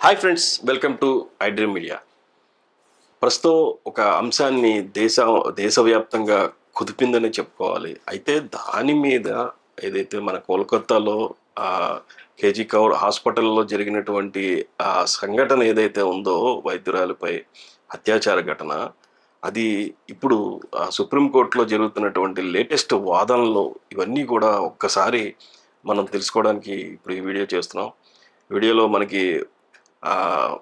Hi friends, welcome to iDream media. ప్రస్తుతం ఒక అంశాన్ని దేశవ్యాప్తంగా కుదిపిందని చెప్పుకోవాలి. అయితే దాని మీద ఏదైతే మన కోల్కతాలో కేజీ కౌర్ హాస్పిటల్లో జరిగినటువంటి సంఘటన ఏదైతే ఉందో, వైద్యురాలిపై అత్యాచార ఘటన, అది ఇప్పుడు సుప్రీంకోర్టులో జరుగుతున్నటువంటి లేటెస్ట్ వాదనలు ఇవన్నీ కూడా ఒక్కసారి మనం తెలుసుకోవడానికి ఇప్పుడు ఈ వీడియో చేస్తున్నాం. వీడియోలో మనకి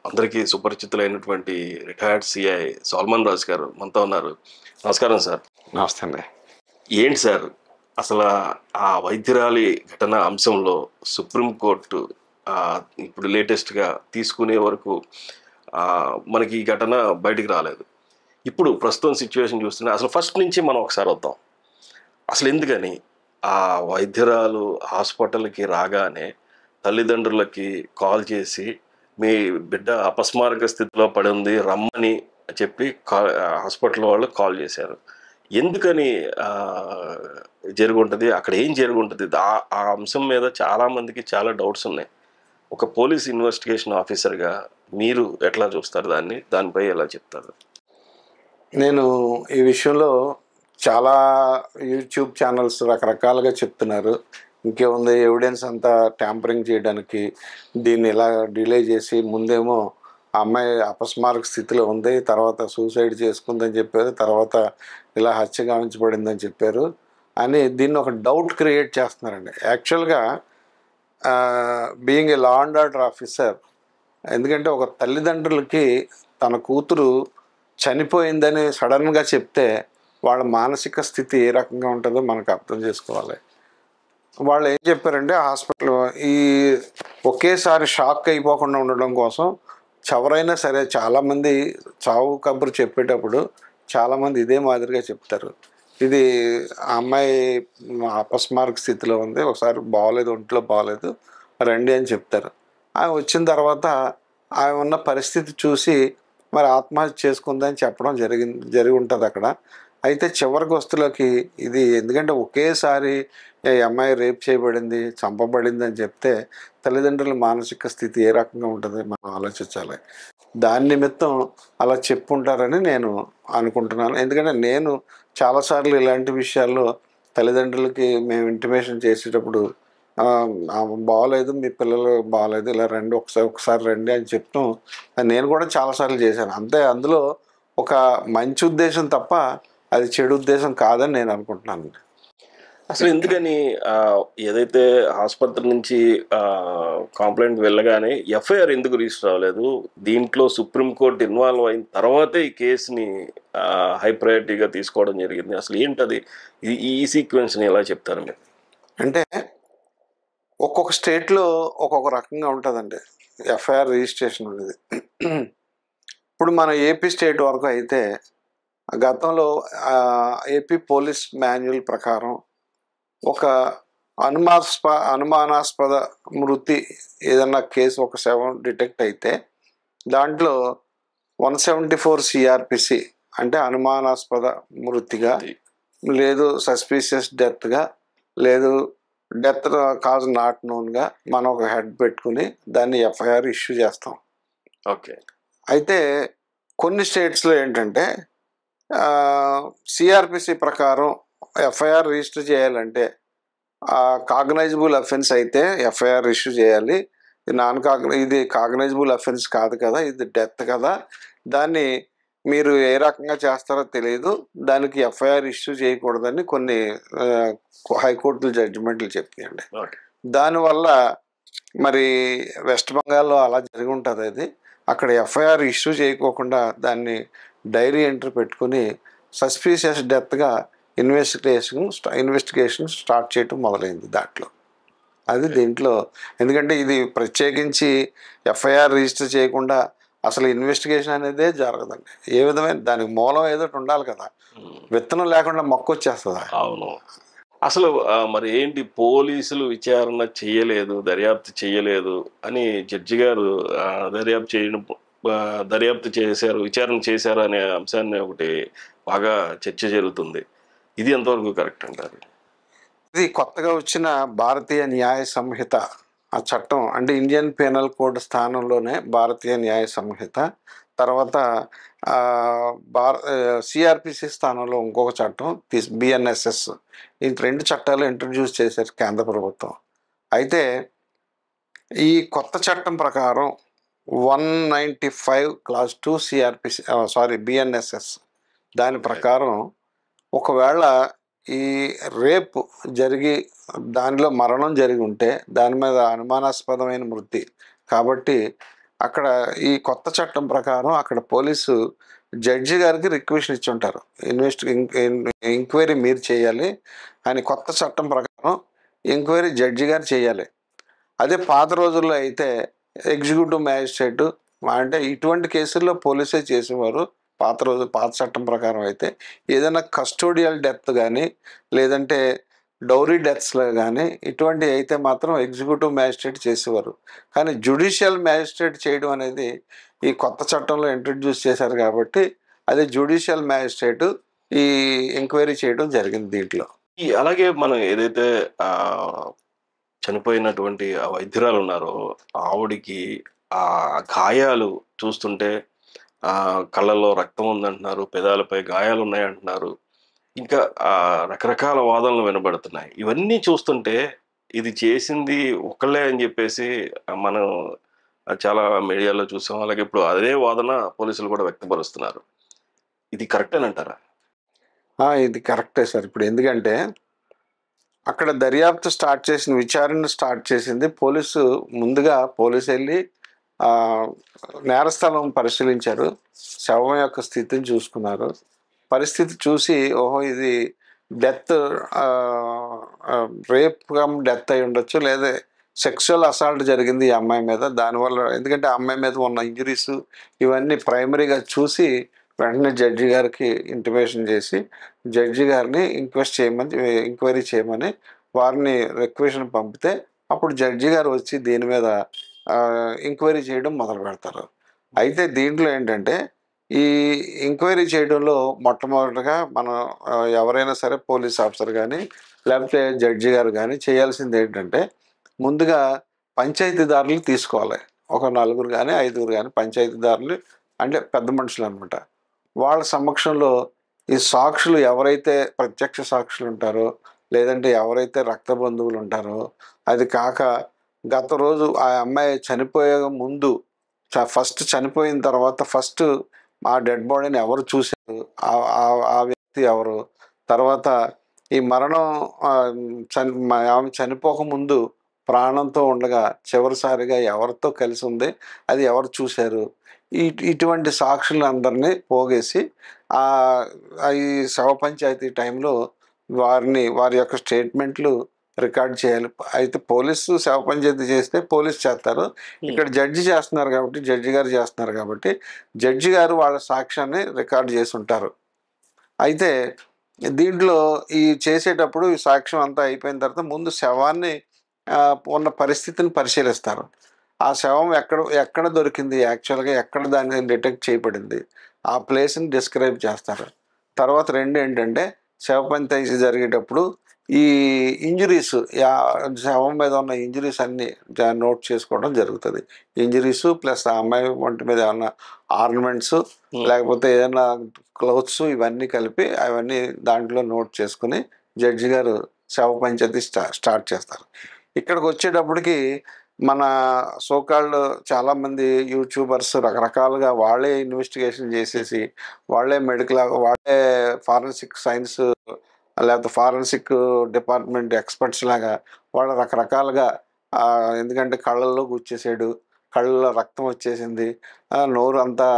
అందరికీ సుపరిచితులైనటువంటి రిటైర్డ్ సిఐ సాల్మన్ రాజ్ గారు మనతో ఉన్నారు. నమస్కారం సార్. నమస్తే అండి. ఏంటి సార్ అసలు ఆ వైద్యురాలి ఘటన అంశంలో సుప్రీంకోర్టు ఇప్పుడు లేటెస్ట్గా తీసుకునే వరకు మనకి ఈ ఘటన బయటికి రాలేదు. ఇప్పుడు ప్రస్తుతం సిచ్యువేషన్ చూస్తుంటే అసలు ఫస్ట్ నుంచి మనం ఒకసారి వద్దాం. అసలు ఎందుకని ఆ వైద్యురాలు హాస్పిటల్కి రాగానే తల్లిదండ్రులకి కాల్ చేసి మీ బిడ్డ అపస్మారక స్థితిలో పడి ఉంది రమ్మని చెప్పి హాస్పిటల్ వాళ్ళు కాల్ చేశారు? ఎందుకని జరుగుంటుంది? అక్కడ ఏం జరుగుంటుంది? ఆ అంశం మీద చాలామందికి చాలా డౌట్స్ ఉన్నాయి. ఒక పోలీస్ ఇన్వెస్టిగేషన్ ఆఫీసర్గా మీరు ఎట్లా చూస్తారు దాన్ని? దానిపై ఎలా చెప్తారు? నేను ఈ విషయంలో చాలా యూట్యూబ్ ఛానల్స్ రకరకాలుగా చెప్తున్నారు. ఇంకేముంది, ఎవిడెన్స్ అంతా ట్యాంపరింగ్ చేయడానికి దీన్ని ఇలా డిలే చేసి ముందేమో ఆ అమ్మాయి అపస్మారక స్థితిలో ఉంది, తర్వాత సూసైడ్ చేసుకుందని చెప్పారు, తర్వాత ఇలా హత్య గావించబడిందని చెప్పారు అని దీన్ని ఒక డౌట్ క్రియేట్ చేస్తున్నారండి. యాక్చువల్గా being a law and order officer, ఎందుకంటే ఒక తల్లిదండ్రులకి తన కూతురు చనిపోయిందని సడన్గా చెప్తే వాళ్ళ మానసిక స్థితి ఏ రకంగా ఉంటుందో మనకు అర్థం చేసుకోవాలి. వాళ్ళు ఏం చెప్పారంటే హాస్పిటల్ ఈ ఒకేసారి షాక్ అయిపోకుండా ఉండడం కోసం ఎవరైనా సరే చాలామంది చావు కబురు చెప్పేటప్పుడు చాలామంది ఇదే మాదిరిగా చెప్తారు. ఇది ఆ అమ్మాయి అపస్మారక స్థితిలో ఉంది, ఒకసారి బాగోలేదు, ఒంట్లో బాగోలేదు, రండి అని చెప్తారు. ఆమె వచ్చిన తర్వాత ఆమె ఉన్న పరిస్థితి చూసి మరి ఆత్మహత్య చేసుకుందని చెప్పడం జరిగి ఉంటుంది అక్కడ. అయితే చివరికి వస్తువులకి ఇది ఎందుకంటే ఒకేసారి ఈ అమ్మాయి రేప్ చేయబడింది, చంపబడింది అని చెప్తే తల్లిదండ్రుల మానసిక స్థితి ఏ రకంగా ఉంటుంది మనం ఆలోచించాలి. దాని నిమిత్తం అలా చెప్పుంటారని నేను అనుకుంటున్నాను. ఎందుకంటే నేను చాలాసార్లు ఇలాంటి విషయాల్లో తల్లిదండ్రులకి మేము ఇంటిమేషన్ చేసేటప్పుడు బాగోలేదు, మీ పిల్లలు బాగోలేదు, ఇలా రండి, ఒకసారి రండి అని చెప్తాం. నేను కూడా చాలాసార్లు చేశాను. అంతే, అందులో ఒక మంచి ఉద్దేశం తప్ప అది చెడు ఉద్దేశం కాదని నేను అనుకుంటున్నాను. అసలు ఎందుకని ఏదైతే ఆసుపత్రి నుంచి కంప్లైంట్ వెళ్ళగానే ఎఫ్ఐఆర్ ఎందుకు రిజిస్టర్ అవ్వలేదు? దీంట్లో సుప్రీంకోర్టు ఇన్వాల్వ్ అయిన తర్వాతే ఈ కేసుని హై ప్రయారిటీగా తీసుకోవడం జరిగింది. అసలు ఏంటది? ఈ సీక్వెన్స్ని ఎలా చెప్తారు మీరు? అంటే ఒక్కొక్క స్టేట్లో ఒక్కొక్క రకంగా ఉంటుందండి ఎఫ్ఐఆర్ రిజిస్ట్రేషన్ అనేది. ఇప్పుడు మన ఏపీ స్టేట్ వరకు అయితే గతంలో ఏపీ పోలీస్ మాన్యువల్ ప్రకారం ఒక అనుమానాస్పద మృతి ఏదన్నా కేసు ఒక శవం డిటెక్ట్ అయితే దాంట్లో 174 సిఆర్పిసి అంటే అనుమానాస్పద మృతిగా, లేదు సస్పీషియస్ డెత్గా, లేదు డెత్ కాజ్ నాట్ నోన్గా మనం ఒక హెడ్ పెట్టుకుని దాన్ని ఎఫ్ఐఆర్ ఇష్యూ చేస్తాం. ఓకే. అయితే కొన్ని స్టేట్స్లో ఏంటంటే సిఆర్పిసి ప్రకారం ఎఫ్ఐఆర్ రిజిస్టర్ చేయాలంటే కాగ్నైజబుల్ అఫెన్స్ అయితే ఎఫ్ఐఆర్ ఇష్యూ చేయాలి. ఇది కాగ్నైజబుల్ అఫెన్స్ కాదు కదా, ఇది డెత్ కదా, దాన్ని మీరు ఏ రకంగా చేస్తారో తెలియదు, దానికి ఎఫ్ఐఆర్ ఇష్యూ చేయకూడదని కొన్ని హైకోర్టులు జడ్జిమెంట్లు చెప్తాయండి. దానివల్ల మరి వెస్ట్ బెంగాల్లో అలా జరిగి ఉంటుంది. అది అక్కడ ఎఫ్ఐఆర్ ఇష్యూ చేయకోకుండా దాన్ని డైరీ ఎంట్రీ పెట్టుకుని సస్పీషియస్ డెత్గా ఇన్వెస్టిగేషన్ స్టార్ట్ చేయటం మొదలైంది దాంట్లో. అది దీంట్లో ఎందుకంటే ఇది ప్రత్యేకించి ఎఫ్ఐఆర్ రిజిస్టర్ చేయకుండా అసలు ఇన్వెస్టిగేషన్ అనేదే జరగదండి. ఏ విధమైన దానికి మూలం ఏదో ఉండాలి కదా, విత్తనం లేకుండా మొక్క వచ్చేస్తుందా? అవును. అసలు మరి ఏంటి, పోలీసులు విచారణ చేయలేదు, దర్యాప్తు చేయలేదు అని జడ్జి గారు దర్యాప్తు చేశారు, విచారణ చేశారు అనే అంశాన్ని ఒకటి బాగా చర్చ జరుగుతుంది. ఇది ఎంతవరకు కరెక్ట్ అంటారు? ఇది కొత్తగా వచ్చిన భారతీయ న్యాయ సంహిత ఆ చట్టం అంటే ఇండియన్ పీనల్ కోడ్ స్థానంలోనే భారతీయ న్యాయ సంహిత, తర్వాత సిఆర్పిసి స్థానంలో ఇంకొక చట్టం బిఎన్ఎస్ఎస్, ఈ 2 చట్టాలు ఇంట్రడ్యూస్ చేశారు కేంద్ర ప్రభుత్వం. అయితే ఈ కొత్త చట్టం ప్రకారం 195 క్లాస్ 2 సిఆర్పిసి బిఎన్ఎస్ఎస్ దాని ప్రకారం ఒకవేళ ఈ రేప్ జరిగి దానిలో మరణం జరిగి ఉంటే దాని మీద అనుమానాస్పదమైన మృతి కాబట్టి అక్కడ ఈ కొత్త చట్టం ప్రకారం అక్కడ పోలీసు జడ్జి గారికి రిక్వెస్ట్ ఇచ్చి ఉంటారు, ఎంక్వైరీ మీరు చేయాలి అని. కొత్త చట్టం ప్రకారం ఎంక్వైరీ జడ్జి గారు చేయాలి. అదే పాత రోజుల్లో అయితే ఎగ్జిక్యూటివ్ మ్యాజిస్ట్రేటు, అంటే ఇటువంటి కేసుల్లో పోలీసే చేసేవారు. పాత చట్టం ప్రకారం అయితే ఏదైనా కస్టోడియల్ డెత్ కానీ లేదంటే డౌరీ డెత్స్లో కానీ ఇటువంటి అయితే మాత్రం ఎగ్జిక్యూటివ్ మ్యాజిస్ట్రేట్ చేసేవారు. కానీ జ్యుడిషియల్ మ్యాజిస్ట్రేట్ చేయడం అనేది ఈ కొత్త చట్టంలో ఇంట్రడ్యూస్ చేశారు కాబట్టి అదే జ్యుడిషియల్ మ్యాజిస్ట్రేటు ఈ ఎంక్వైరీ చేయడం జరిగింది దీంట్లో. అలాగే మనం ఏదైతే చనిపోయినటువంటి ఆ వైద్యురాలు ఉన్నారో ఆవిడికి ఆ గాయాలు చూస్తుంటే కళ్ళల్లో రక్తం ఉందంటున్నారు, పెదాలపై గాయాలు ఉన్నాయంటున్నారు, ఇంకా రకరకాల వాదనలు వినబడుతున్నాయి. ఇవన్నీ చూస్తుంటే ఇది చేసింది ఒకళ్ళే అని చెప్పేసి మనం చాలా మీడియాలో చూసాం. అలాగే ఇప్పుడు అదే వాదన పోలీసులు కూడా వ్యక్తపరుస్తున్నారు. ఇది కరెక్టేనంటారా? ఇది కరెక్టే సార్. ఇప్పుడు ఎందుకంటే అక్కడ దర్యాప్తు విచారణ స్టార్ట్ చేసింది పోలీసు. ముందుగా పోలీసు వెళ్ళి నేరస్థలం పరిశీలించారు, శవం యొక్క స్థితిని చూసుకున్నారు. పరిస్థితి చూసి ఓహో ఇది డెత్, రేప్ కమ్ డెత్ అయి ఉండొచ్చు, లేదా సెక్షువల్ అసాల్ట్ జరిగింది ఈ అమ్మాయి మీద. దానివల్ల ఎందుకంటే ఆ అమ్మాయి మీద ఉన్న ఇంజరీస్ ఇవన్నీ ప్రైమరీగా చూసి వెంటనే జడ్జి గారికి ఇంటిమేషన్ చేసి జడ్జి గారిని ఎంక్వైరీ చేయమని వారిని రిక్వెషన్ పంపితే అప్పుడు జడ్జి గారు వచ్చి దీని మీద ఎంక్వైరీ చేయడం మొదలు పెడతారు. అయితే దీంట్లో ఏంటంటే ఈ ఎంక్వైరీ చేయడంలో మొట్టమొదటిగా మనం ఎవరైనా సరే పోలీస్ ఆఫీసర్ కానీ లేకపోతే జడ్జి గారు కానీ చేయాల్సింది ఏంటంటే ముందుగా పంచాయతీదారులు తీసుకోవాలి. ఒక 4 కానీ 5 కానీ పంచాయతీదారులు అంటే పెద్ద మనుషులు అనమాట. వాళ్ళ సమక్షంలో ఈ సాక్షులు ఎవరైతే ప్రత్యక్ష సాక్షులు ఉంటారో లేదంటే ఎవరైతే రక్త బంధువులు ఉంటారో, అది కాక గత రోజు ఆ అమ్మాయి చనిపోయే ముందు ఫస్ట్ చనిపోయిన తర్వాత ఫస్ట్ ఆ డెడ్ బాడీని ఎవరు చూశారు, ఆ వ్యక్తి ఎవరు, తర్వాత ఈ మరణం ఆమె చనిపోకముందు ప్రాణంతో ఉండగా చివరిసారిగా ఎవరితో కలిసి ఉంది అది ఎవరు చూశారు, ఇటువంటి సాక్షులందరినీ పోగేసి ఈ శవ పంచాయతీ టైంలో వారి యొక్క స్టేట్మెంట్లు రికార్డ్ చేయాలి. అయితే పోలీసు శవ పంచాయతీ చేస్తే పోలీసు చేస్తారు, ఇక్కడ జడ్జి చేస్తున్నారు కాబట్టి జడ్జి గారు చేస్తున్నారు కాబట్టి జడ్జి గారు వాళ్ళ సాక్ష్యాన్ని రికార్డ్ చేసి ఉంటారు. అయితే దీంట్లో ఈ చేసేటప్పుడు ఈ సాక్ష్యం అంతా అయిపోయిన తర్వాత ముందు శవాన్ని ఉన్న పరిస్థితిని పరిశీలిస్తారు. ఆ శవం ఎక్కడ దొరికింది, యాక్చువల్గా ఎక్కడ దాన్ని డిటెక్ట్ చేయబడింది, ఆ ప్లేస్ని డిస్క్రైబ్ చేస్తారు. తర్వాత రెండు ఏంటంటే శవ పంచాయతీ జరిగేటప్పుడు ఈ ఇంజురీస్, శవం మీద ఉన్న ఇంజురీస్ అన్నీ నోట్ చేసుకోవడం జరుగుతుంది. ఇంజురీస్ ప్లస్ ఆ అమ్మాయి ఒంటి మీద ఏమన్నా ఆర్నమెంట్స్ లేకపోతే ఏదైనా క్లోత్స్ ఇవన్నీ కలిపి అవన్నీ దాంట్లో నోట్ చేసుకుని జడ్జి గారు శవ పంచాయతీ స్టార్ట్ చేస్తారు. ఇక్కడికి వచ్చేటప్పటికి మన సోకాళ్ళు చాలామంది యూట్యూబర్స్ రకరకాలుగా వాళ్ళే ఇన్వెస్టిగేషన్ చేసేసి వాళ్ళే వాళ్ళే ఫారెన్సిక్ సైన్స్ లేకపోతే ఫారెన్సిక్ డిపార్ట్మెంట్ ఎక్స్పర్ట్స్ లాగా వాళ్ళు రకరకాలుగా, ఎందుకంటే కళ్ళల్లో గుచ్చేసాడు, కళ్ళల్లో రక్తం వచ్చేసింది, నోరు అంతా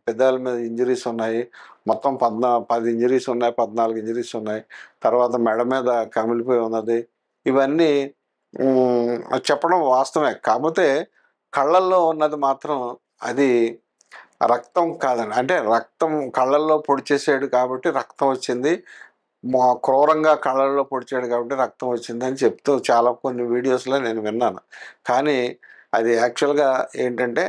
పెదాల మీద ఇంజరీస్ ఉన్నాయి, మొత్తం 10 ఇంజరీస్ ఉన్నాయి, 14 ఇంజరీస్ ఉన్నాయి, తర్వాత మెడ మీద కమిలిపోయి ఉన్నది, ఇవన్నీ చెప్పడం వాస్తవమే. కాకపోతే కళ్ళల్లో ఉన్నది మాత్రం అది రక్తం కాదండి. అంటే రక్తం కళ్ళల్లో పొడిచేసాడు కాబట్టి రక్తం వచ్చింది, క్రూరంగా కళ్ళల్లో పొడిచాడు కాబట్టి రక్తం వచ్చిందని చెప్తూ కొన్ని వీడియోస్లో నేను విన్నాను. కానీ అది యాక్చువల్గా ఏంటంటే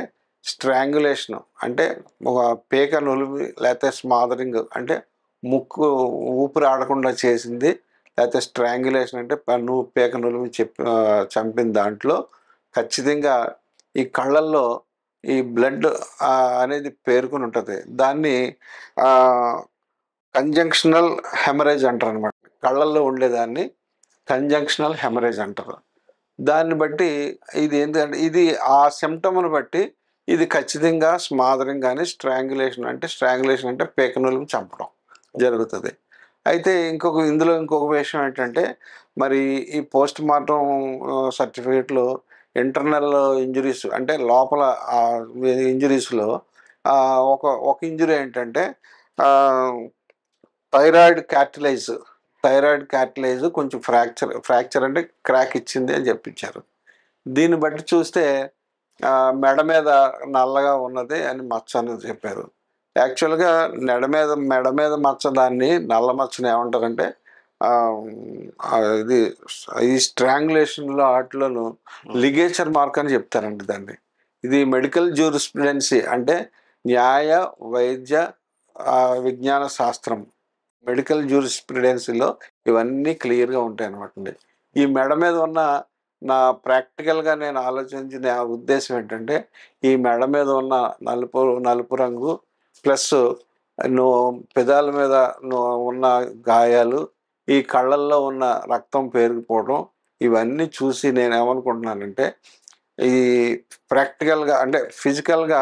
స్ట్రాంగులేషన్, అంటే ఒక పేక నులిమి లేకపోతే స్మాదరింగ్ అంటే ముక్కు ఊపిరి ఆడకుండా చేసింది, లేకపోతే స్ట్రాంగులేషన్ అంటే పేక నులిమి చంపిన దాంట్లో ఖచ్చితంగా ఈ కళ్ళల్లో ఈ బ్లడ్ అనేది పేరుకుని ఉంటుంది. దాన్ని కంజంక్షనల్ హెమరేజ్ అంటారు అనమాట. కళ్ళల్లో ఉండేదాన్ని కంజంక్షనల్ హెమరేజ్ అంటారు. దాన్ని బట్టి ఇది ఏంటంటే ఇది ఆ సిమ్టమ్ని బట్టి ఇది ఖచ్చితంగా స్మాదరింగ్ కానీ స్ట్రాంగులేషన్ అంటే పేకనూలు చంపడం జరుగుతుంది. అయితే ఇంకొక విషయం ఏంటంటే మరి ఈ పోస్ట్ మార్టం సర్టిఫికేట్లో ఇంటర్నల్ ఇంజురీస్ అంటే లోపల ఇంజురీస్లో ఒక ఇంజురీ ఏంటంటే థైరాయిడ్ క్యాటిలైజ్ కొంచెం ఫ్రాక్చర్ అంటే క్రాక్ ఇచ్చింది అని చెప్పించారు. దీన్ని బట్టి చూస్తే మెడ మీద నల్లగా ఉన్నది అని మచ్చ అని చెప్పారు. యాక్చువల్గా మెడ మీద మచ్చ దాన్ని నల్ల మచ్చని ఏమంటారంటే ఇది ఈ స్ట్రాంగులేషన్లో వాటిలోను లిగేచర్ మార్క్ అని చెప్తారండి దాన్ని. ఇది మెడికల్ జ్యూరిస్ప్రుడెన్సీ అంటే న్యాయ వైద్య విజ్ఞాన శాస్త్రం మెడికల్ జ్యూరిస్ప్రుడెన్సీలో ఇవన్నీ క్లియర్గా ఉంటాయి అన్నమాట అండి. ఈ మెడ మీద ఉన్న ప్రాక్టికల్గా నేను ఆలోచించిన ఉద్దేశం ఏంటంటే ఈ మెడ మీద ఉన్న నలుపు రంగు ప్లస్ పెదాల మీద ఉన్న గాయాలు, ఈ కళ్ళల్లో ఉన్న రక్తం పేరుకుపోవడం, ఇవన్నీ చూసి నేను ఏమనుకుంటున్నానంటే ఈ ప్రాక్టికల్గా అంటే ఫిజికల్గా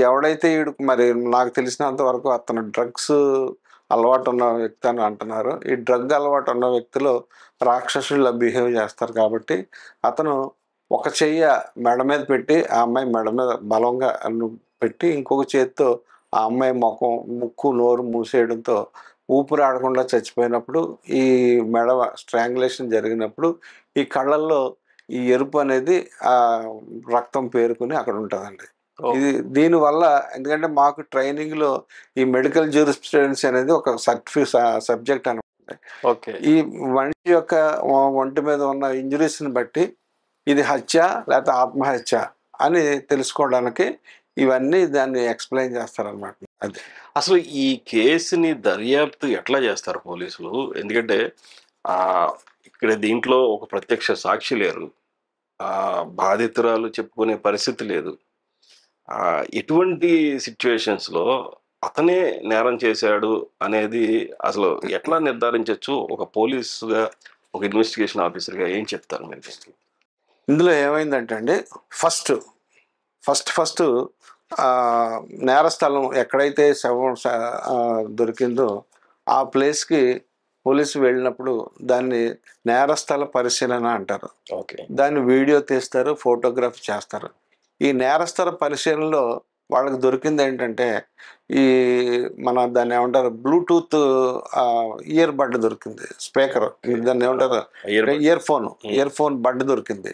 ఎవడైతే మరి నాకు తెలిసినంత వరకు అతను డ్రగ్స్ అలవాటు ఉన్న వ్యక్తి అని అంటున్నారు. ఈ డ్రగ్ అలవాటు ఉన్న వ్యక్తులు రాక్షసులా బిహేవ్ చేస్తారు. కాబట్టి అతను ఒక చెయ్య మెడ మీద పెట్టి ఆ అమ్మాయి మెడ మీద బలంగా పెట్టి ఇంకొక చేత్తో ఆ అమ్మాయి ముక్కు నోరు మూసేయడంతో ఊపిరి ఆడకుండా చచ్చిపోయినప్పుడు ఈ మెడ స్ట్రాంగులేషన్ జరిగినప్పుడు ఈ కళ్ళల్లో ఈ ఎరుపు అనేది రక్తం పేరుకుని అక్కడ ఉంటుందండి. ఇది దీనివల్ల ఎందుకంటే మాకు ట్రైనింగ్లో ఈ మెడికల్ జ్యూరిస్ప్రుడెన్సీ అనేది ఒక సబ్జెక్ట్ అనమాట. ఈ మనిషి యొక్క ఒంటి మీద ఉన్న ఇంజురీస్ని బట్టి ఇది హత్య లేకపోతే ఆత్మహత్య అని తెలుసుకోవడానికి ఇవన్నీ దాన్ని ఎక్స్ప్లెయిన్ చేస్తారనమాట. అది అసలు ఈ కేసుని దర్యాప్తు ఎట్లా చేస్తారు పోలీసులు? ఎందుకంటే ఇక్కడ దీంట్లో ఒక ప్రత్యక్ష సాక్షి లేరు, బాధితురాలు చెప్పుకునే పరిస్థితి లేదు. ఎటువంటి సిచ్యువేషన్స్లో అతనే నేరం చేశాడు అనేది అసలు ఎట్లా నిర్ధారించవచ్చు? ఒక పోలీసుగా, ఒక ఇన్వెస్టిగేషన్ ఆఫీసర్గా ఏం చెప్తారు మీరు? ఇందులో ఏమైందంటే అండి, ఫస్ట్ నేరస్థలం ఎక్కడైతే శవం దొరికిందో ఆ ప్లేస్కి పోలీసు వెళ్ళినప్పుడు దాన్ని నేరస్థల పరిశీలన అంటారు. దాన్ని వీడియో తీస్తారు, ఫోటోగ్రఫీ చేస్తారు. ఈ నేరస్థల పరిశీలనలో వాళ్ళకి దొరికింది ఏంటంటే దాన్ని ఏమంటారు బ్లూటూత్ ఇయర్ బడ్ దొరికింది, స్పీకర్, దాన్ని ఏమంటారు ఇయర్ ఫోన్ బడ్ దొరికింది.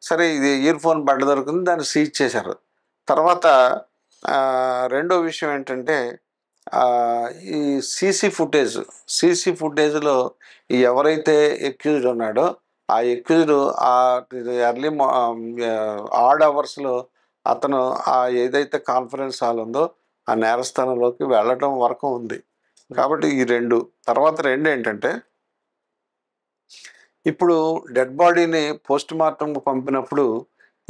సరే, ఇది ఇయర్ ఫోన్ బడ్ దొరికింది, దాన్ని సీజ్ చేశారు. తర్వాత రెండో విషయం ఏంటంటే ఈ సీసీ ఫుటేజ్లో ఎవరైతే ఎక్యూజ్డ్ ఉన్నాడో ఆ ఎక్యూజ్డ్ ఎర్లీ ఆడ్ అవర్స్లో అతను ఏదైతే కాన్ఫరెన్స్ హాల్ ఉందో ఆ నేరస్థానంలోకి వెళ్ళడం వరకు ఉంది. కాబట్టి ఈ తర్వాత ఏంటంటే ఇప్పుడు డెడ్ బాడీని పోస్ట్ మార్టం పంపినప్పుడు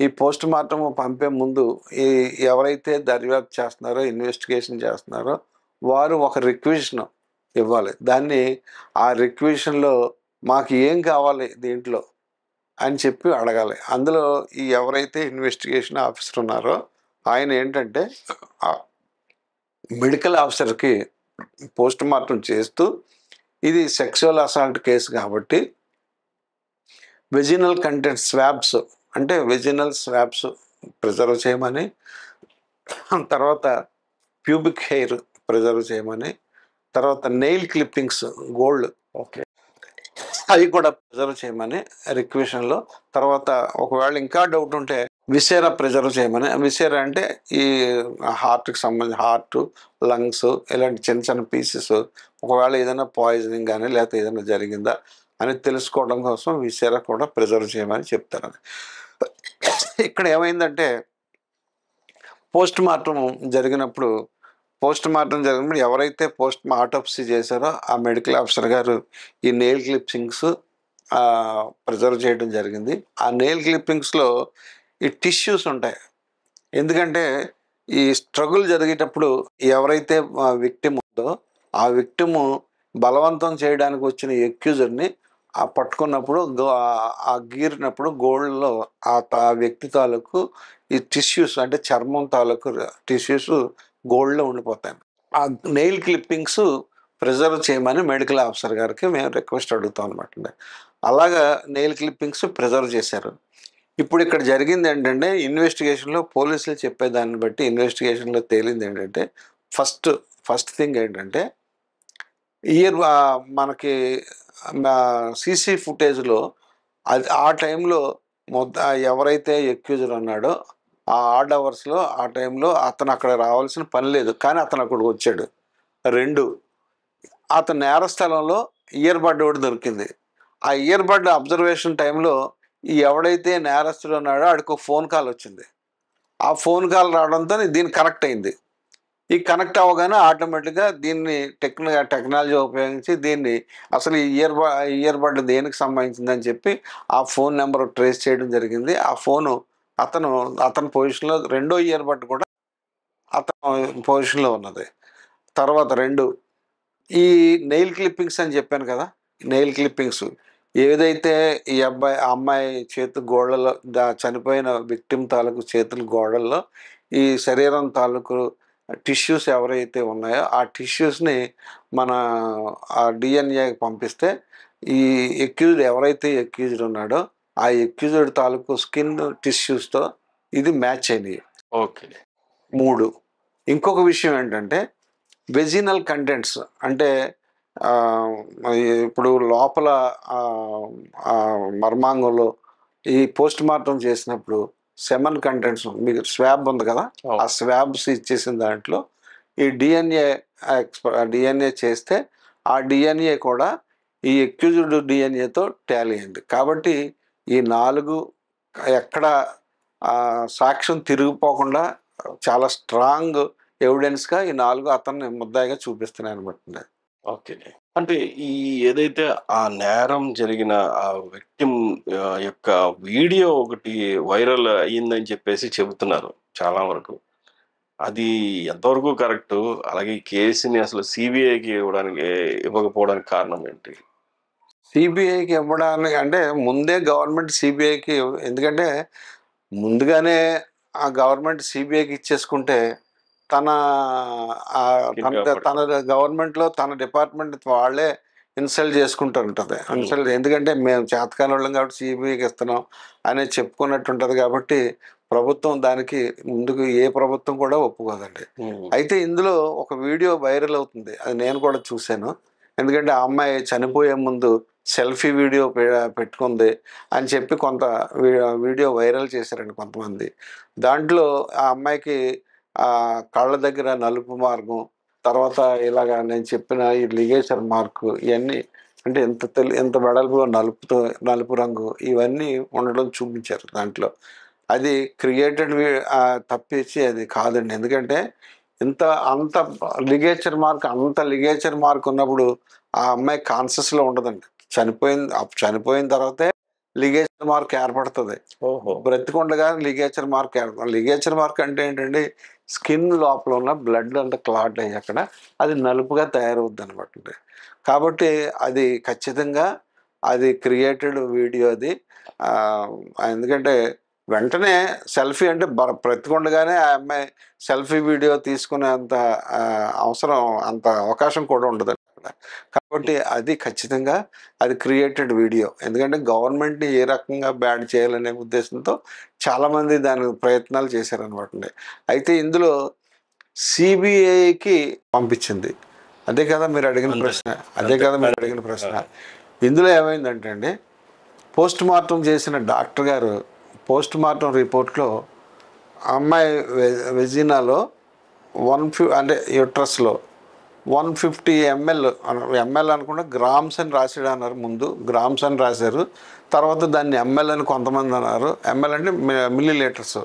ఈ పోస్ట్ మార్టం పంపే ముందు ఎవరైతే దర్యాప్తు చేస్తున్నారో, ఇన్వెస్టిగేషన్ చేస్తున్నారో వారు ఒక రిక్వెషన్ ఇవ్వాలి. దాన్ని ఆ రిక్వెషన్లో మాకు ఏం కావాలి దీంట్లో అని చెప్పి అడగాలి. అందులో ఎవరైతే ఇన్వెస్టిగేషన్ ఆఫీసర్ ఉన్నారో ఆయన ఏంటంటే మెడికల్ ఆఫీసర్కి పోస్ట్ మార్టం చేస్తూ ఇది సెక్షువల్ అసాల్ట్ కేసు కాబట్టి వెజినల్ కంటెంట్ స్వాబ్స్ అంటే వెజినల్ స్వాబ్స్ ప్రిజర్వ్ చేయమని, తర్వాత ప్యూబిక్ హెయిర్ ప్రిజర్వ్ చేయమని, తర్వాత నెయిల్ క్లిప్పింగ్స్ గోల్డ్ అవి కూడా ప్రిజర్వ్ చేయమని రిక్వెషన్లో. తర్వాత ఒకవేళ ఇంకా డౌట్ ఉంటే విసేరా ప్రిజర్వ్ చేయమని. విసేరా అంటే ఈ హార్ట్కి సంబంధించి హార్ట్, లంగ్స్ ఇలాంటి చిన్న చిన్న పీసెస్ ఒకవేళ ఏదైనా పాయిజనింగ్ కానీ లేకపోతే ఏదైనా జరిగిందా అని తెలుసుకోవడం కోసం విసేరా కూడా ప్రిజర్వ్ చేయమని చెప్తారు. ఇక్కడ ఏమైందంటే పోస్ట్ మార్టం జరిగినప్పుడు ఎవరైతే ఆటోప్సీ చేశారో ఆ మెడికల్ ఆఫీసర్ గారు ఈ నెయిల్ క్లిప్పింగ్స్ ప్రిజర్వ్ చేయడం జరిగింది. ఆ నెయిల్ క్లిప్పింగ్స్లో ఈ టిష్యూస్ ఉంటాయి. ఎందుకంటే ఈ స్ట్రగుల్ జరిగేటప్పుడు ఎవరైతే విక్టిమ్ ఉందో ఆ విక్టిము బలవంతం చేయడానికి వచ్చిన ఎక్యూజర్ని పట్టుకున్నప్పుడు ఆ గీరినప్పుడు గోల్డ్లో ఆ వ్యక్తి తాలూకు ఈ టిష్యూస్ అంటే చర్మం తాలూకు టిష్యూస్ గోల్డ్లో ఉండిపోతాయి. ఆ నెయిల్ క్లిప్పింగ్స్ ప్రిజర్వ్ చేయమని మెడికల్ ఆఫీసర్ గారికి మేము రిక్వెస్ట్ అడుగుతాం అనమాట. అలాగా నెయిల్ క్లిప్పింగ్స్ ప్రిజర్వ్ చేశారు. ఇప్పుడు ఇక్కడ జరిగింది ఏంటంటే ఇన్వెస్టిగేషన్లో పోలీసులు చెప్పేదాన్ని బట్టి ఇన్వెస్టిగేషన్లో తేలింది ఏంటంటే ఫస్ట్ థింగ్ ఏంటంటే మనకి సీసీ ఫుటేజ్లో అది ఆ టైంలో ఎవరైతే ఎక్యూజర్ ఉన్నాడో ఆ ఆడ్ అవర్స్లో ఆ టైంలో అతను అక్కడ రావాల్సిన పని లేదు, కానీ అతను అక్కడికి వచ్చాడు. 2, అతను నేర స్థలంలో ఇయర్ బడ్ ఒకటి దొరికింది. ఆ ఇయర్ బడ్ అబ్జర్వేషన్ టైంలో ఎవడైతే నేరస్తుడు ఉన్నాడో ఆడికి ఒక ఫోన్ కాల్ వచ్చింది. ఆ ఫోన్ కాల్ రావడంతో దీన్ని కనెక్ట్ అయింది. ఈ కనెక్ట్ అవ్వగానే ఆటోమేటిక్గా దీన్ని టెక్నాలజీ ఉపయోగించి దీన్ని అసలు ఈ ఇయర్ బడ్ దేనికి సంబంధించిందని చెప్పి ఆ ఫోన్ నెంబర్ ట్రేస్ చేయడం జరిగింది. ఆ ఫోను అతని పొజిషన్లో, రెండో ఇయర్ బడ్ కూడా అతని పొజిషన్లో ఉన్నది. తర్వాత 2, ఈ నెయిల్ క్లిప్పింగ్స్ అని చెప్పాను కదా, నెయిల్ క్లిప్పింగ్స్ ఏదైతే ఈ అమ్మాయి చేతు గోడల్లో చనిపోయిన విక్టిమ్ తాలూకు చేతుల గోడల్లో ఈ శరీరం తాలూకు టిష్యూస్ ఎవరైతే ఉన్నాయో ఆ టిష్యూస్ని మన ఆ డిఎన్ఏకి పంపిస్తే ఈ ఎవరైతే ఎక్యూజ్డ్ ఉన్నాడో ఆ ఎక్యూజ్డ్ తాలూకు స్కిన్ టిష్యూస్తో ఇది మ్యాచ్ అయినాయి. ఓకే. 3, ఇంకొక విషయం ఏంటంటే వెజినల్ కంటెంట్స్ అంటే ఇప్పుడు లోపల మర్మాంగంలో ఈ పోస్ట్ మార్టం చేసినప్పుడు సెమన్ కంటెంట్స్, మీకు స్వాబ్ ఉంది కదా, ఆ స్వాబ్స్ ఇచ్చేసిన దాంట్లో ఈ డిఎన్ఏ చేస్తే ఆ డిఎన్ఏ కూడా ఈ ఎక్యూజ్డ్ డిఎన్ఏతో టాలీ అయింది. కాబట్టి ఈ 4 ఎక్కడ సాక్ష్యం తిరిగిపోకుండా చాలా స్ట్రాంగ్ ఎవిడెన్స్గా ఈ 4 అతన్ని ముద్దాయిగా చూపిస్తున్నాయి అనమాట. ఓకే. అంటే ఈ ఏదైతే ఆ నేరం జరిగిన ఆ విక్టిమ్ యొక్క వీడియో ఒకటి వైరల్ అయ్యిందని చెప్పేసి చెబుతున్నారు చాలా వరకు. అది ఎంతవరకు కరెక్టు? అలాగే ఈ కేసుని అసలు సిబిఐకి ఇవ్వకపోవడానికి కారణం ఏంటి? సిబిఐకి ఇవ్వడానికి అంటే ముందే గవర్నమెంట్ సిబిఐకి, ఎందుకంటే ముందుగానే ఆ గవర్నమెంట్ సిబిఐకి ఇచ్చేసుకుంటే తన గవర్నమెంట్లో తన డిపార్ట్మెంట్ వాళ్ళే ఇన్సల్ట్ చేసుకుంటూ ఉంటుంది. ఎందుకంటే మేము చేతకాని వాళ్ళం కాబట్టి సిబిఐకి ఇస్తున్నాం అనేది చెప్పుకున్నట్టు ఉంటుంది. కాబట్టి ప్రభుత్వం దానికి ముందుకు ఏ ప్రభుత్వం కూడా ఒప్పుకోదండి. అయితే ఇందులో ఒక వీడియో వైరల్ అవుతుంది, అది నేను కూడా చూశాను. ఎందుకంటే ఆ అమ్మాయి చనిపోయే ముందు సెల్ఫీ వీడియో పెట్టుకుంది అని చెప్పి కొంత వీడియో వైరల్ చేశారండి కొంతమంది. దాంట్లో ఆ అమ్మాయికి కళ్ళ దగ్గర నలుపు మార్గం, తర్వాత ఇలాగా నేను చెప్పిన ఈ లిగేచర్ మార్కు, ఇవన్నీ అంటే ఎంత వెడల్పులో నలుపు రంగు ఇవన్నీ ఉండడం చూపించారు దాంట్లో. అది క్రియేటెడ్ తప్పించి అది కాదండి. ఎందుకంటే అంత లిగేచర్ మార్క్ ఉన్నప్పుడు ఆ అమ్మాయి కాన్షియస్లో ఉండదండి. చనిపోయిన తర్వాతే లిగేచర్ మార్క్ ఏర్పడుతుంది. బ్రతికుండగా లిగేచర్ మార్క్ అంటే ఏంటండి, స్కిన్ లోపల ఉన్న బ్లడ్ అంతా క్లాట్ అయ్యి అక్కడ అది నలుపుగా తయారవుద్ది అనమాట. కాబట్టి అది ఖచ్చితంగా అది క్రియేటెడ్ వీడియో అది. ఎందుకంటే వెంటనే సెల్ఫీ అంటే బ్రతికుండగానే ఆ అమ్మాయి సెల్ఫీ వీడియో తీసుకునే అంత అవకాశం కూడా ఉండదు అక్కడ. కాబట్టి అది ఖచ్చితంగా అది క్రియేటెడ్ వీడియో. ఎందుకంటే గవర్నమెంట్ని ఏ రకంగా బ్యాడ్ చేయాలనే ఉద్దేశంతో చాలామంది దాని ప్రయత్నాలు చేశారనమాట. అయితే ఇందులో సిబిఐకి పంపించింది. అదే కదా మీరు అడిగిన ప్రశ్న. ఇందులో ఏమైందంటే అండి, పోస్ట్ మార్టం చేసిన డాక్టర్ గారు పోస్ట్ మార్టం రిపోర్ట్లో అమ్మాయి వెజినాలో అంటే యూట్రస్లో 150 ml అనుకుంటే గ్రామ్స్ అని రాసాడు అన్నారు. ముందు గ్రామ్స్ అని రాశారు, తర్వాత దాన్ని ఎంఎల్ అని కొంతమంది అన్నారు. ఎంఎల్ అంటే మిల్లీ లీటర్స్.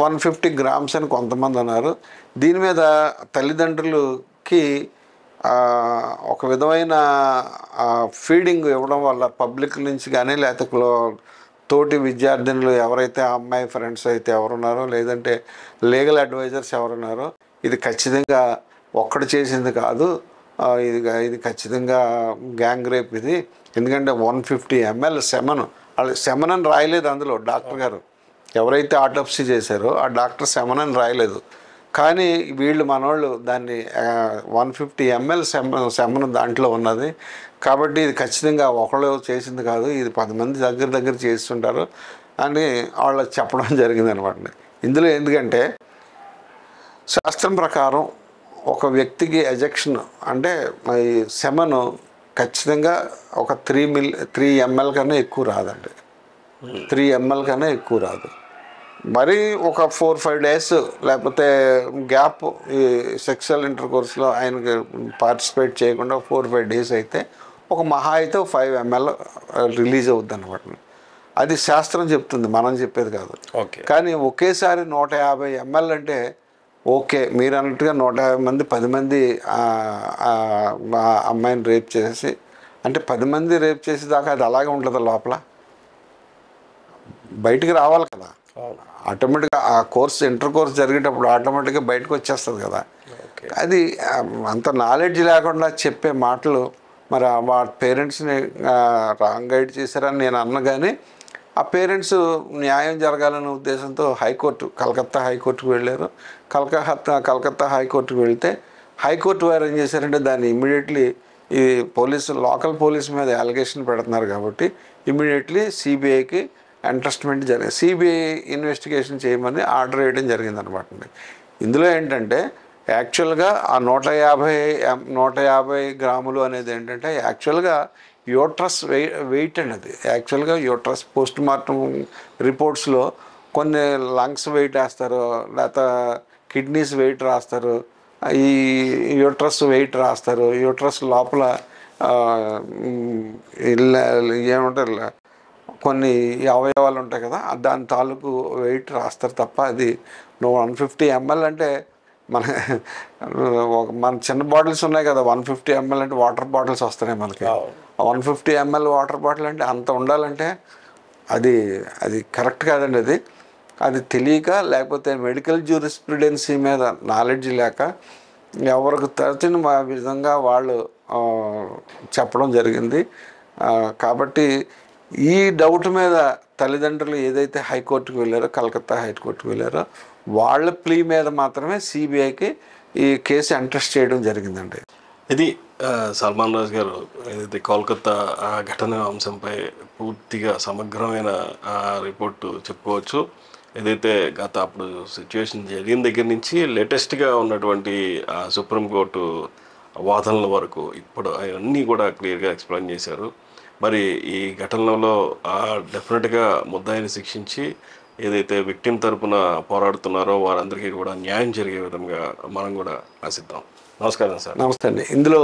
150 grams అని కొంతమంది అన్నారు. దీని మీద తల్లిదండ్రులకి ఒక విధమైన ఫీడింగ్ ఇవ్వడం వల్ల పబ్లిక్ నుంచి కానీ లేకపోతే తోటి విద్యార్థినులు ఎవరైతే ఆ అమ్మాయి ఫ్రెండ్స్ అయితే ఎవరున్నారో లేదంటే లీగల్ అడ్వైజర్స్ ఎవరున్నారో ఇది ఖచ్చితంగా ఒక్కడు చేసింది కాదు, ఇది ఖచ్చితంగా గ్యాంగ్ రేప్ ఇది. ఎందుకంటే 150 ml సెమన్, వాళ్ళు సెమన్ అని రాయలేదు అందులో. డాక్టర్ గారు ఎవరైతే ఆటోప్సీ చేశారో ఆ డాక్టర్ సెమన్ అని రాయలేదు, కానీ వీళ్ళు మనోళ్ళు దాన్ని 150 ml సెమన్ దాంట్లో ఉన్నది కాబట్టి ఇది ఖచ్చితంగా ఒకళ్ళు చేసింది కాదు, ఇది 10 మంది దగ్గర చేస్తుంటారు అని వాళ్ళు చెప్పడం జరిగింది అనమాట. ఇందులో ఎందుకంటే శాస్త్రం ప్రకారం ఒక వ్యక్తికి ఎజెక్షన్ అంటే ఈ సెమను ఖచ్చితంగా ఒక 3 ml కన్నా ఎక్కువ రాదండి. 3 ml కన్నా ఎక్కువ రాదు. మరి ఒక 4-5 days లేకపోతే గ్యాప్ ఈ సెక్షువల్ ఇంటర్కోర్స్లో ఆయనకి పార్టిసిపేట్ చేయకుండా 4-5 days అయితే ఒక మహా అయితే 5 ml రిలీజ్ అవుద్ది అనమాట. అది శాస్త్రం చెప్తుంది, మనం చెప్పేది కాదు. కానీ ఒకేసారి 150 ml అంటే ఓకే, మీరు అన్నట్టుగా 150 మంది 10 మంది అమ్మాయిని రేప్ చేసి, అంటే 10 మంది రేప్ చేసేదాకా అది అలాగే ఉంటుంది, లోపల బయటికి రావాలి కదా ఆటోమేటిక్గా. ఆ కోర్స్ ఇంటర్ కోర్స్ జరిగేటప్పుడు ఆటోమేటిక్గా బయటకు వచ్చేస్తుంది కదా. అది అంత నాలెడ్జ్ లేకుండా చెప్పే మాటలు మరి వాళ్ళ పేరెంట్స్ని రాంగ్ గైడ్ చేశారని నేను అన్న, కానీ ఆ పేరెంట్స్ న్యాయం జరగాలనే ఉద్దేశంతో కలకత్తా హైకోర్టుకు వెళ్ళారు. కలకత్తా హైకోర్టుకు వెళ్తే హైకోర్టు వారు ఏం చేశారంటే దాన్ని ఇమ్మీడియట్లీ ఈ లోకల్ పోలీస్ మీద అలిగేషన్ పెడుతున్నారు కాబట్టి ఇమ్మీడియట్లీ సిబిఐకి ఎంట్రస్ట్మెంట్ జరిగింది. సిబిఐ ఇన్వెస్టిగేషన్ చేయమని ఆర్డర్ వేయడం జరిగిందనమాట. ఇందులో ఏంటంటే యాక్చువల్గా ఆ 150 గ్రాములు అనేది ఏంటంటే యాక్చువల్గా యూట్రస్ వెయిట్ అండి. అది యాక్చువల్గా యూట్రస్ పోస్ట్ మార్టం రిపోర్ట్స్లో కొన్ని లంగ్స్ వెయిట్ వేస్తారు, లేకపోతే కిడ్నీస్ వెయిట్ రాస్తారు, ఈ యూట్రస్ వెయిట్ రాస్తారు. యూట్రస్ లోపల ఏమంటారు కొన్ని అవయవాలు ఉంటాయి కదా, దాని తాలూకు వెయిట్ రాస్తారు తప్ప అది 150 ml అంటే మన చిన్న బాటిల్స్ ఉన్నాయి కదా 150 ml అంటే వాటర్ బాటిల్స్ వస్తున్నాయి మనకి. 150 ml వాటర్ బాటిల్ అంటే అంత ఉండాలంటే అది కరెక్ట్ కాదండి. అది తెలియక లేకపోతే మెడికల్ జ్యూరిస్ప్రుడెన్సీ మీద నాలెడ్జ్ లేక ఎవరికి తరచిన విధంగా వాళ్ళు చెప్పడం జరిగింది. కాబట్టి ఈ డౌట్ మీద తల్లిదండ్రులు ఏదైతే హైకోర్టుకు వెళ్ళారో, కలకత్తా హైకోర్టుకు వెళ్ళారో వాళ్ళ ప్లీ మీద మాత్రమే సిబిఐకి ఈ కేసు ఎంట్రస్ట్ చేయడం జరిగిందండి. ఇది సల్మాన్ రాజ్ గారు ఏదైతే కోల్కతా ఘటన అంశంపై పూర్తిగా సమగ్రమైన రిపోర్టు చెప్పుకోవచ్చు. ఏదైతే అప్పుడు సిచ్యువేషన్ జరిగిన దగ్గర నుంచి లేటెస్ట్గా ఉన్నటువంటి సుప్రీంకోర్టు వాదనల వరకు ఇప్పుడు అవన్నీ కూడా క్లియర్గా ఎక్స్ప్లెయిన్ చేశారు. మరి ఈ ఘటనలో డెఫినెట్గా ముద్దాయిని శిక్షించి ఏదైతే విక్టిమ్ తరపున పోరాడుతున్నారో వారందరికీ కూడా న్యాయం జరిగే విధంగా మనం కూడా ఆశిద్దాం. నమస్కారం సార్. నమస్తే అండి. ఇందులో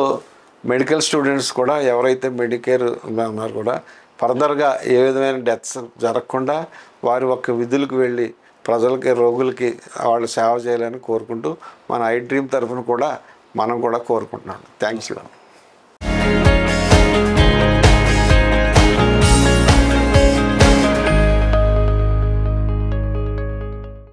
మెడికల్ స్టూడెంట్స్ కూడా ఎవరైతే మెడికేర్ ఉన్నారో కూడా ఫర్దర్గా ఏ విధమైన డెత్స్ జరగకుండా వారి ఒక్క విధులకు వెళ్ళి ప్రజలకి, రోగులకి వాళ్ళు సేవ చేయాలని కోరుకుంటూ మన ఐ డ్రీమ్ తరఫున కూడా మనం కూడా కోరుకుంటున్నాం. Thanks you.